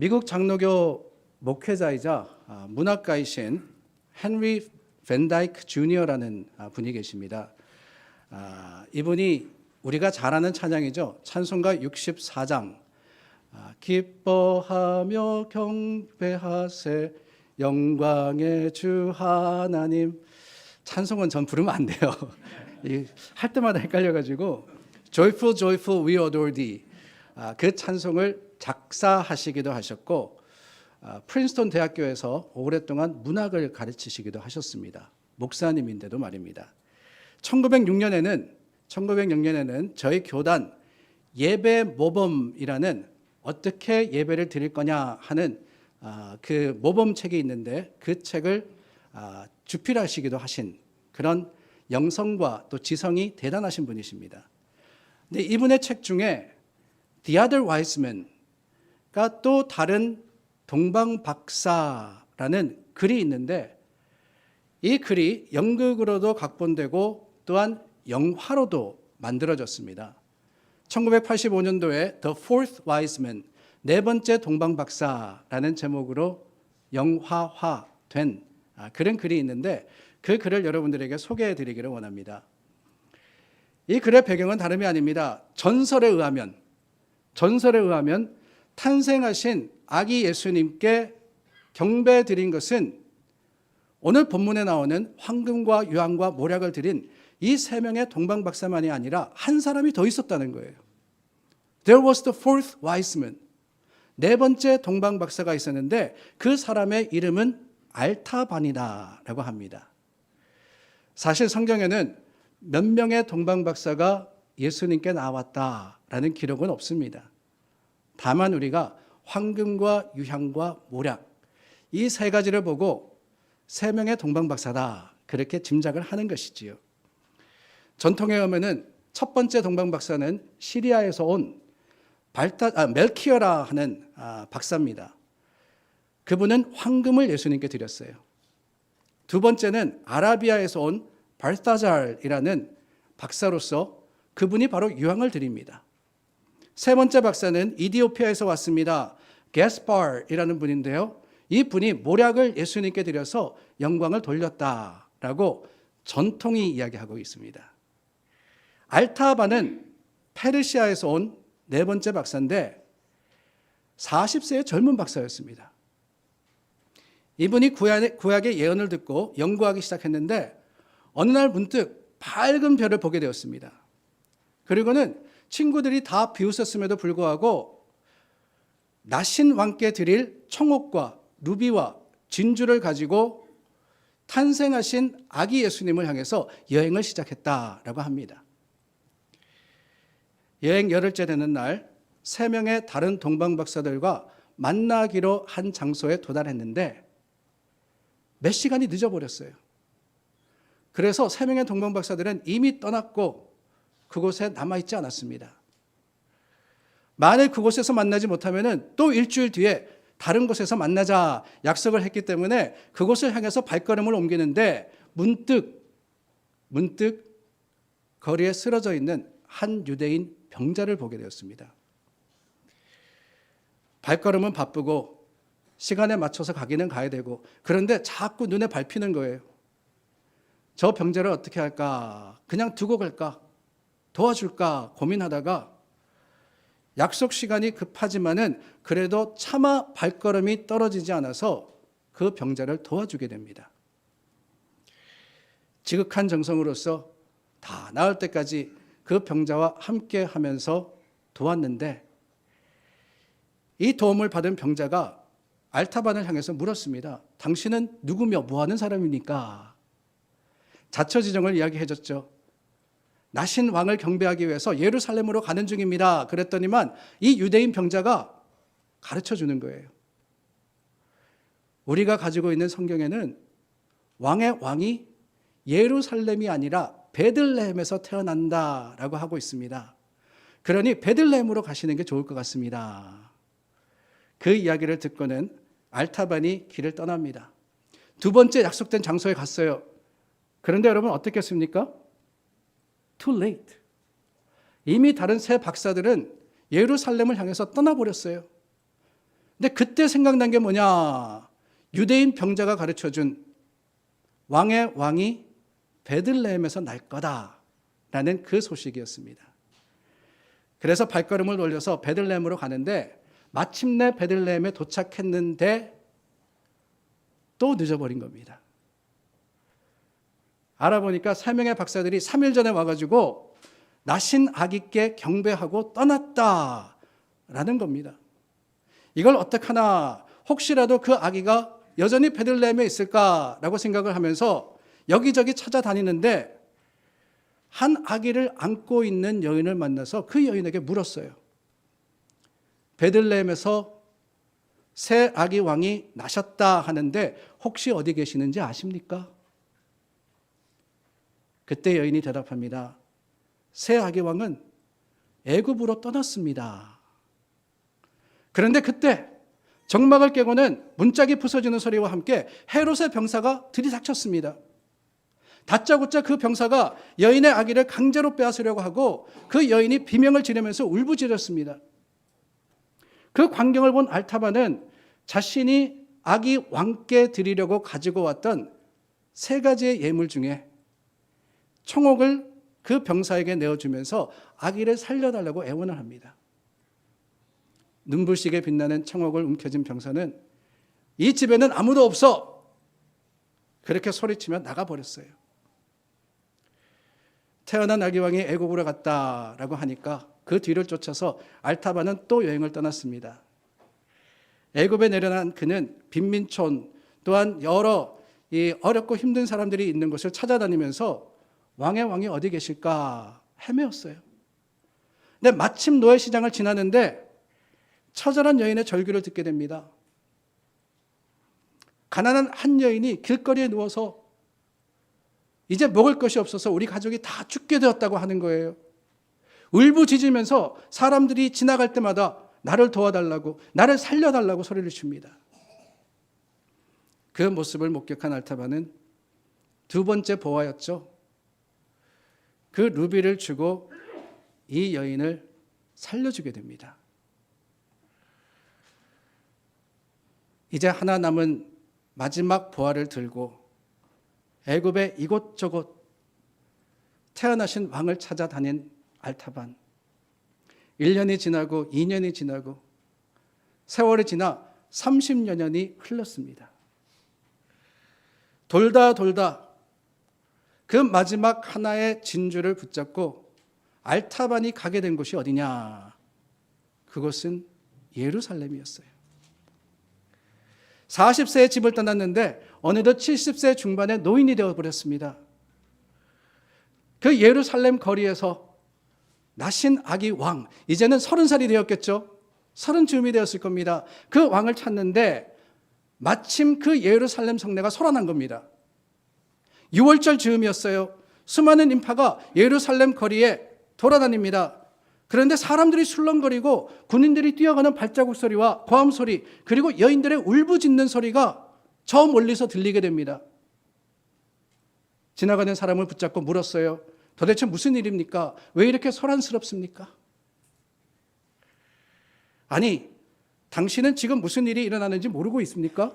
미국 장로교 목회자이자 문학가이신 헨리 벤다이크 주니어라는 분이 계십니다. 이분이 우리가 잘 아는 찬양이죠. 찬송가 64장 기뻐하며 경배하세 영광의 주 하나님. 찬송은 전 부르면 안 돼요. 할 때마다 헷갈려가지고 Joyful, joyful, we adore thee. 그 찬송을 작사하시기도 하셨고 프린스턴 대학교에서 오랫동안 문학을 가르치시기도 하셨습니다. 목사님인데도 말입니다. 1906년에는 저희 교단 예배 모범이라는 어떻게 예배를 드릴 거냐 하는 그 모범책이 있는데 그 책을 주필하시기도 하신 그런 영성과 또 지성이 대단하신 분이십니다. 근데 이분의 책 중에 The Other Wise Men가 또 다른 동방박사라는 글이 있는데 이 글이 연극으로도 각본되고 또한 영화로도 만들어졌습니다. 1985년도에 The Fourth Wise Man, 네 번째 동방박사라는 제목으로 영화화된 그런 글이 있는데 그 글을 여러분들에게 소개해 드리기를 원합니다. 이 글의 배경은 다름이 아닙니다. 전설에 의하면 탄생하신 아기 예수님께 경배 드린 것은 오늘 본문에 나오는 황금과 유황과 모략을 드린 이 세 명의 동방박사만이 아니라 한 사람이 더 있었다는 거예요. There was the fourth wise man. 네 번째 동방박사가 있었는데 그 사람의 이름은 알타반이다라고 합니다. 사실 성경에는 몇 명의 동방박사가 예수님께 나왔다라는 기록은 없습니다. 다만 우리가 황금과 유향과 모략 이 세 가지를 보고 세 명의 동방박사다 그렇게 짐작을 하는 것이지요. 전통에 의하면은 첫 번째 동방박사는 시리아에서 온 멜키어라 하는 박사입니다. 그분은 황금을 예수님께 드렸어요. 두 번째는 아라비아에서 온 발타잘이라는 박사로서 그분이 바로 유황을 드립니다. 세 번째 박사는 이디오피아에서 왔습니다. 게스파르이라는 분인데요. 이 분이 모략을 예수님께 드려서 영광을 돌렸다라고 전통이 이야기하고 있습니다. 알타반은 페르시아에서 온 네 번째 박사인데 40세의 젊은 박사였습니다. 이분이 구약의 예언을 듣고 연구하기 시작했는데 어느 날 문득 밝은 별을 보게 되었습니다. 그리고는 친구들이 다 비웃었음에도 불구하고 나신 왕께 드릴 청옥과 루비와 진주를 가지고 탄생하신 아기 예수님을 향해서 여행을 시작했다라고 합니다. 여행 열흘째 되는 날 세 명의 다른 동방박사들과 만나기로 한 장소에 도달했는데 몇 시간이 늦어버렸어요. 그래서 세 명의 동방박사들은 이미 떠났고 그곳에 남아있지 않았습니다. 만일 그곳에서 만나지 못하면 또 일주일 뒤에 다른 곳에서 만나자 약속을 했기 때문에 그곳을 향해서 발걸음을 옮기는데 문득 거리에 쓰러져 있는 한 유대인 병자를 보게 되었습니다. 발걸음은 바쁘고 시간에 맞춰서 가기는 가야 되고 그런데 자꾸 눈에 밟히는 거예요. 저 병자를 어떻게 할까? 그냥 두고 갈까? 도와줄까? 고민하다가 약속 시간이 급하지만은 그래도 차마 발걸음이 떨어지지 않아서 그 병자를 도와주게 됩니다. 지극한 정성으로서 다 나을 때까지 그 병자와 함께 하면서 도왔는데 이 도움을 받은 병자가 알타반을 향해서 물었습니다. 당신은 누구며 뭐 하는 사람입니까? 자처지정을 이야기해줬죠. 나신 왕을 경배하기 위해서 예루살렘으로 가는 중입니다. 그랬더니만 이 유대인 병자가 가르쳐 주는 거예요. 우리가 가지고 있는 성경에는 왕의 왕이 예루살렘이 아니라 베들레헴에서 태어난다라고 하고 있습니다. 그러니 베들레헴으로 가시는 게 좋을 것 같습니다. 그 이야기를 듣고는 알타반이 길을 떠납니다. 두 번째 약속된 장소에 갔어요. 그런데 여러분 어떻겠습니까? Too late. 이미 다른 세 박사들은 예루살렘을 향해서 떠나버렸어요. 근데 그때 생각난 게 뭐냐? 유대인 병자가 가르쳐준 왕의 왕이 베들레헴에서 날 거다라는 그 소식이었습니다. 그래서 발걸음을 올려서 베들레헴으로 가는데 마침내 베들레헴에 도착했는데 또 늦어버린 겁니다. 알아보니까 3명의 박사들이 3일 전에 와가지고 나신 아기께 경배하고 떠났다라는 겁니다. 이걸 어떡하나, 혹시라도 그 아기가 여전히 베들레헴에 있을까라고 생각을 하면서 여기저기 찾아다니는데 한 아기를 안고 있는 여인을 만나서 그 여인에게 물었어요. 베들레헴에서 새 아기 왕이 나셨다 하는데 혹시 어디 계시는지 아십니까? 그때 여인이 대답합니다. 새 아기 왕은 애굽으로 떠났습니다. 그런데 그때 정막을 깨고는 문짝이 부서지는 소리와 함께 헤롯의 병사가 들이닥쳤습니다. 다짜고짜 그 병사가 여인의 아기를 강제로 빼앗으려고 하고 그 여인이 비명을 지르면서 울부짖었습니다. 그 광경을 본 알타바는 자신이 아기 왕께 드리려고 가지고 왔던 3가지의 예물 중에 청옥을 그 병사에게 내어주면서 아기를 살려달라고 애원을 합니다. 눈부시게 빛나는 청옥을 움켜쥔 병사는 이 집에는 아무도 없어! 그렇게 소리치며 나가버렸어요. 태어난 아기 왕이 애국으로 갔다라고 하니까 그 뒤를 쫓아서 알타바는 또 여행을 떠났습니다. 애굽에 내려난 그는 빈민촌 또한 여러 어렵고 힘든 사람들이 있는 곳을 찾아다니면서 왕의 왕이 어디 계실까 헤매었어요. 근데 마침 노예시장을 지나는데 처절한 여인의 절규를 듣게 됩니다. 가난한 한 여인이 길거리에 누워서 이제 먹을 것이 없어서 우리 가족이 다 죽게 되었다고 하는 거예요. 울부짖으면서 사람들이 지나갈 때마다 나를 도와달라고, 나를 살려달라고 소리를 칩니다. 그 모습을 목격한 알타바는 2번째 보아였죠. 그 루비를 주고 이 여인을 살려주게 됩니다. 이제 하나 남은 마지막 보화를 들고 애굽의 이곳저곳 태어나신 왕을 찾아다닌 알타반. 1년이 지나고 2년이 지나고 세월이 지나 30여 년이 흘렀습니다. 돌다 그 마지막 하나의 진주를 붙잡고 알타반이 가게 된 곳이 어디냐? 그곳은 예루살렘이었어요. 40세에 집을 떠났는데 어느덧 70세 중반의 노인이 되어버렸습니다. 그 예루살렘 거리에서 나신 아기 왕, 이제는 30살이 되었겠죠. 30쯤이 되었을 겁니다. 그 왕을 찾는데 마침 그 예루살렘 성내가 소란난 겁니다. 6월절 즈음이었어요. 수많은 인파가 예루살렘 거리에 돌아다닙니다. 그런데 사람들이 술렁거리고 군인들이 뛰어가는 발자국 소리와 고함 소리, 그리고 여인들의 울부짖는 소리가 저 멀리서 들리게 됩니다. 지나가는 사람을 붙잡고 물었어요. 도대체 무슨 일입니까? 왜 이렇게 소란스럽습니까? 아니, 당신은 지금 무슨 일이 일어나는지 모르고 있습니까?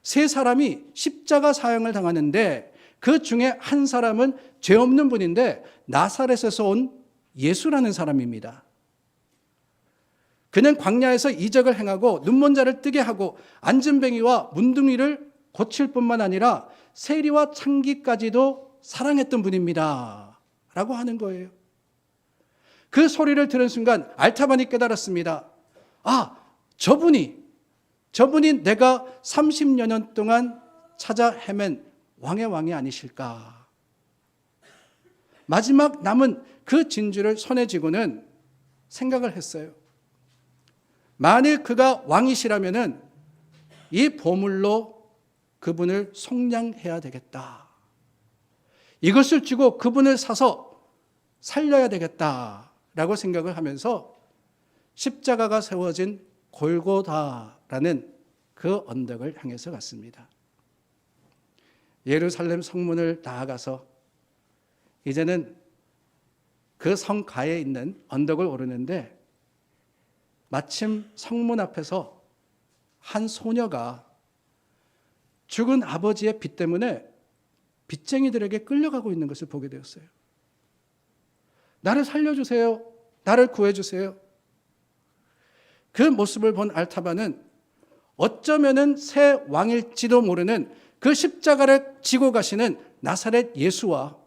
3사람이 십자가 사형을 당하는데 그 중에 한 사람은 죄 없는 분인데 나사렛에서 온 예수라는 사람입니다. 그는 광야에서 이적을 행하고 눈먼 자를 뜨게 하고 앉은뱅이와 문둥이를 고칠 뿐만 아니라 세리와 창기까지도 사랑했던 분입니다. 라고 하는 거예요. 그 소리를 들은 순간 알타반이 깨달았습니다. 아, 저분이 내가 30여 년 동안 찾아 헤맨 왕의 왕이 아니실까. 마지막 남은 그 진주를 손에 쥐고는 생각을 했어요. 만일 그가 왕이시라면은 이 보물로 그분을 속량해야 되겠다. 이것을 쥐고 그분을 사서 살려야 되겠다라고 생각을 하면서 십자가가 세워진 골고다라는 그 언덕을 향해서 갔습니다. 예루살렘 성문을 나아가서 이제는 그 성가에 있는 언덕을 오르는데 마침 성문 앞에서 한 소녀가 죽은 아버지의 빚 때문에 빚쟁이들에게 끌려가고 있는 것을 보게 되었어요. 나를 살려주세요. 나를 구해주세요. 그 모습을 본 알타바는 어쩌면은 새 왕일지도 모르는 그 십자가를 지고 가시는 나사렛 예수와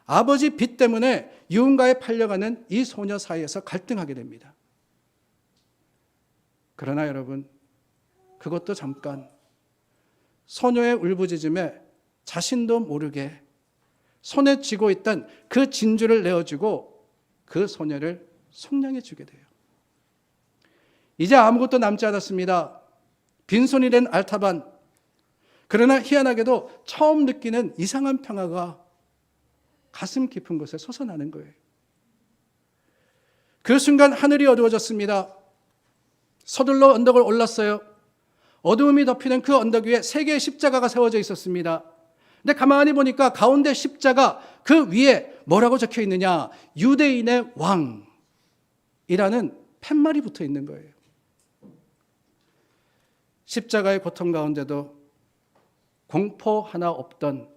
아버지 빚 때문에 유흥가에 팔려가는 이 소녀 사이에서 갈등하게 됩니다. 그러나 여러분, 그것도 잠깐 소녀의 울부짖음에 자신도 모르게 손에 쥐고 있던 그 진주를 내어주고 그 소녀를 속량해 주게 돼요. 이제 아무것도 남지 않았습니다. 빈손이 된 알타반. 그러나 희한하게도 처음 느끼는 이상한 평화가 가슴 깊은 곳에 솟아나는 거예요. 그 순간 하늘이 어두워졌습니다. 서둘러 언덕을 올랐어요. 어두움이 덮이는 그 언덕 위에 3개의 십자가가 세워져 있었습니다. 근데 가만히 보니까 가운데 십자가 그 위에 뭐라고 적혀 있느냐? 유대인의 왕이라는 팻말이 붙어 있는 거예요. 십자가의 고통 가운데도 공포 하나 없던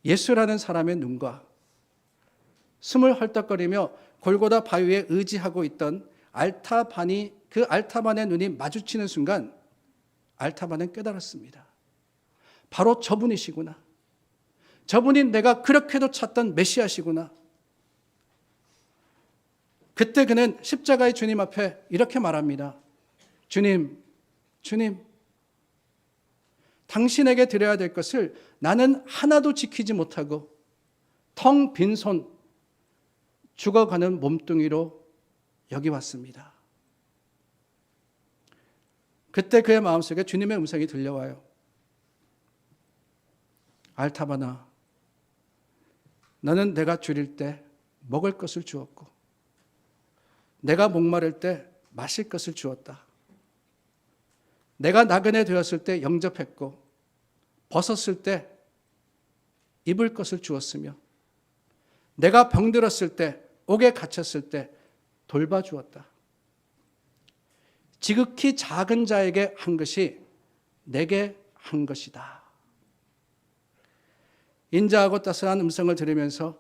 예수라는 사람의 눈과 숨을 헐떡거리며 골고다 바위에 의지하고 있던 알타반이, 그 알타반의 눈이 마주치는 순간 알타반은 깨달았습니다. 바로 저분이시구나. 저분이 내가 그렇게도 찾던 메시아시구나. 그때 그는 십자가의 주님 앞에 이렇게 말합니다. 주님, 당신에게 드려야 될 것을 나는 하나도 지키지 못하고 텅 빈 손 죽어가는 몸뚱이로 여기 왔습니다. 그때 그의 마음속에 주님의 음성이 들려와요. 알타바나, 너는 내가 줄일 때 먹을 것을 주었고 내가 목마를 때 마실 것을 주었다. 내가 나그네 되었을 때 영접했고 벗었을 때 입을 것을 주었으며 내가 병들었을 때 옥에 갇혔을 때 돌봐주었다. 지극히 작은 자에게 한 것이 내게 한 것이다. 인자하고 따스한 음성을 들으면서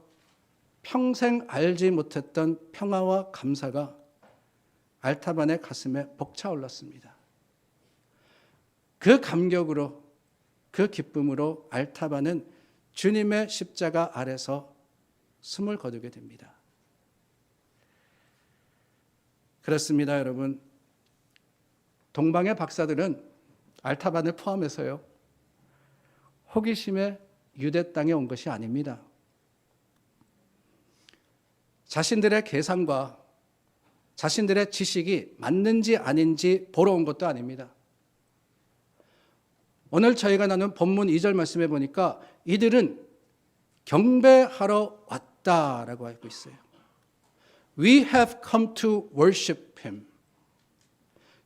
평생 알지 못했던 평화와 감사가 알타반의 가슴에 벅차올랐습니다. 그 감격으로, 그 기쁨으로 알타반은 주님의 십자가 아래서 숨을 거두게 됩니다. 그렇습니다, 여러분. 동방의 박사들은 알타반을 포함해서요, 호기심에 유대 땅에 온 것이 아닙니다. 자신들의 계산과 자신들의 지식이 맞는지 아닌지 보러 온 것도 아닙니다. 오늘 저희가 나눈 본문 2절 말씀해 보니까 이들은 경배하러 왔다라고 알고 있어요. We have come to worship Him.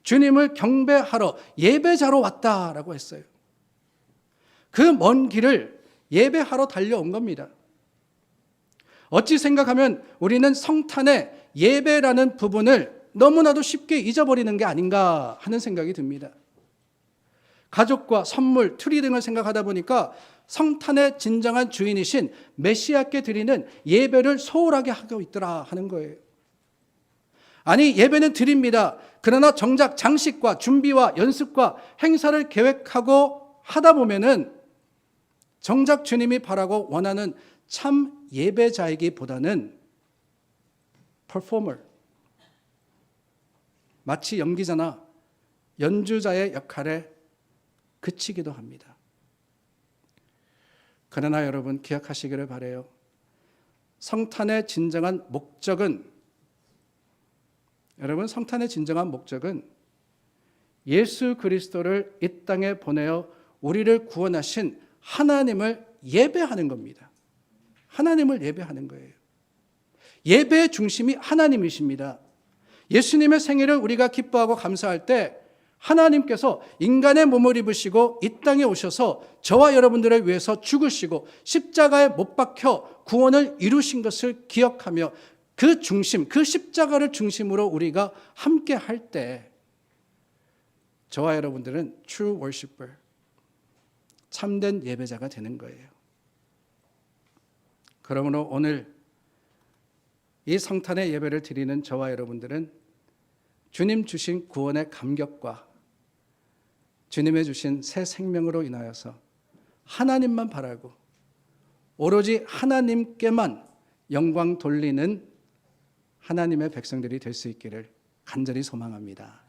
주님을 경배하러 예배자로 왔다라고 했어요. 그 먼 길을 예배하러 달려온 겁니다. 어찌 생각하면 우리는 성탄의 예배라는 부분을 너무나도 쉽게 잊어버리는 게 아닌가 하는 생각이 듭니다. 가족과 선물, 트리 등을 생각하다 보니까 성탄의 진정한 주인이신 메시아께 드리는 예배를 소홀하게 하고 있더라 하는 거예요. 아니, 예배는 드립니다. 그러나 정작 장식과 준비와 연습과 행사를 계획하고 하다 보면은 정작 주님이 바라고 원하는 참 예배자이기보다는 퍼포머, 마치 연기자나 연주자의 역할에 그치기도 합니다. 그러나 여러분 기억하시기를 바라요. 성탄의 진정한 목적은, 여러분 성탄의 진정한 목적은 예수 그리스도를 이 땅에 보내어 우리를 구원하신 하나님을 예배하는 겁니다. 하나님을 예배하는 거예요. 예배의 중심이 하나님이십니다. 예수님의 생일을 우리가 기뻐하고 감사할 때 하나님께서 인간의 몸을 입으시고 이 땅에 오셔서 저와 여러분들을 위해서 죽으시고 십자가에 못 박혀 구원을 이루신 것을 기억하며 그 중심, 그 십자가를 중심으로 우리가 함께 할 때 저와 여러분들은 true worshiper, 참된 예배자가 되는 거예요. 그러므로 오늘 이 성탄의 예배를 드리는 저와 여러분들은 주님 주신 구원의 감격과 주님의 주신 새 생명으로 인하여서 하나님만 바라고 오로지 하나님께만 영광 돌리는 하나님의 백성들이 될 수 있기를 간절히 소망합니다.